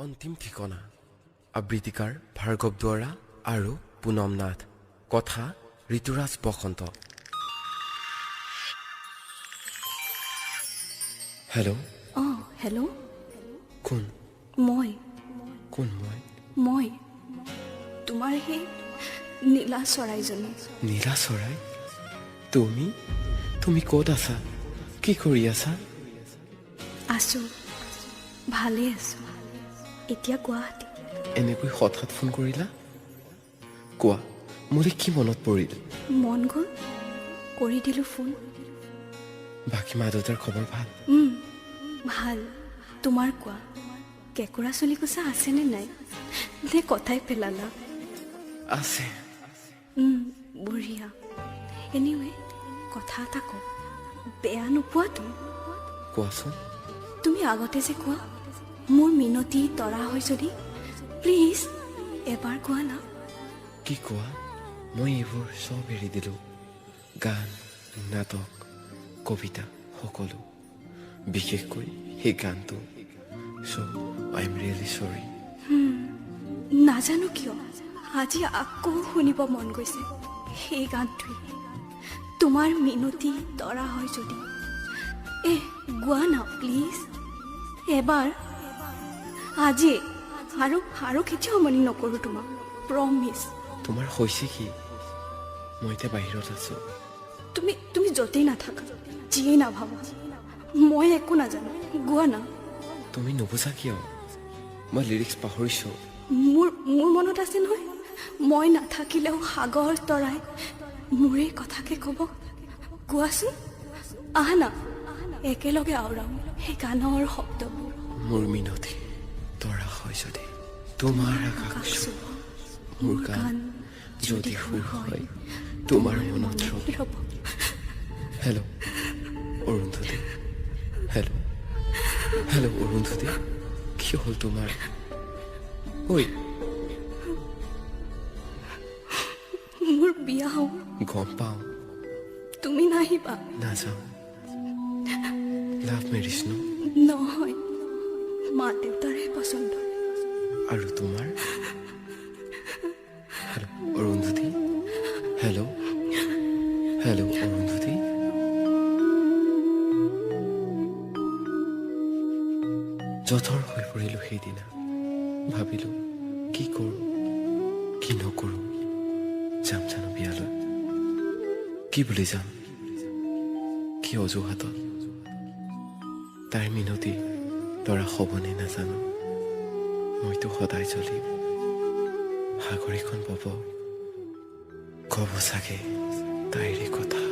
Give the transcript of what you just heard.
অন্তিম ঠিকনা আবৃত্তিকাৰ ভাৰ্গৱ দুৱৰা আৰু পুনম নাথ। কথা ঋতুৰাজ বসন্ত। হেল্ল'। হেল্ল'। কোন? মই কোন মই? মই তোমাৰ সেই নীলা চৰাইজনী। নীলা চৰাই? তুমি তুমি ক'ত আছা? কি কৰি আছা? আছোঁ, ভালেই আছোঁ। এতিয়া গুৱাহাটী। এনেকৈ হঠাৎ ফোন কৰিলা? কোৱা, মোলৈ কি মনত পৰিল? মন গ'ল, কৰি দিলোঁ ফোন। বাকী মা দেউতাৰ খবৰ ভাল? ভাল। তোমাৰ কোৱা, কেঁকুৰা চলিকোছা আছেনে নাই? নে কথাই পেলালা? আছে। বঢ়িয়া। এনিৱে, কথা এটা কওঁ, বেয়া নোপোৱাতো? কোৱাচোন। তুমি আগতে যে কোৱা, মোৰ মিনতি তৰা হয় যদি, প্লিজ এবাৰ কোৱা না। কি কোৱা? মই এইবোৰ চব এৰি দিলোঁ। গান, নাটক, কবিতা, সকলো। বিশেষকৈ সেই গানটো। চ' আই এম ৰিয়েলি চৰি। নাজানো কিয় আজি আকৌ শুনিব মন গৈছে সেই গানটোৱে। তোমাৰ মিনতি তৰা হয় যদি, গোৱা না প্লিজ এবাৰ। আজি আৰু কেতিয়াও আমনি নকৰোঁ তোমাক, প্ৰমিছ। তোমাৰ হৈছে কি? মই এতিয়া বাহিৰত আছোঁ। তুমি য'তেই নাথাকা, যিয়েই নাভাবা, মই একো নাজানো। গোৱা না। তুমি নুবুজা কিয়? মই লিৰিক্স পাহৰিছোঁ। মোৰ মনত আছে নহয়, মই নাথাকিলেও সাগৰ তৰাই মোৰে কথাকে ক'ব। কোৱাচোন, আহা না, একেলগে আওৰাও সেই গানৰ শব্দবোৰ। মোৰ মিনতি তৰা হয় যদি, তোমাৰ আকাশ চুব মোৰ গান যদি সুৰ হয় তোমাৰ মনত ৰ'ব। হেল্ল' অৰুন্ধতী। হেল্ল' অৰুন্ধতী, কি হ'ল তোমাৰ? ঐ, মোৰ বিয়া হ'ব। গম পাওঁ। তুমি নাহিবা? নাযাওঁ। লাভ মেৰিজ ন? নহয়, মা দেউতাৰে পচন্দ। আৰু তোমাৰ? হেল্ল' অৰুন্ধতী। হেল্ল' অৰুন্ধতী। যথৰ হৈ পৰিলোঁ সেইদিনা। ভাবিলোঁ কি কৰোঁ কি নকৰোঁ। যাম জানো বিয়ালৈ? কি বুলি যাম? কি অজুহাতত? তাইৰ মিনতি তৰা হ'বনে নাজানো। মইতো সদায় জ্বলিম। সাগৰীখন বব, ক'ব চাগে তাইৰে কথা।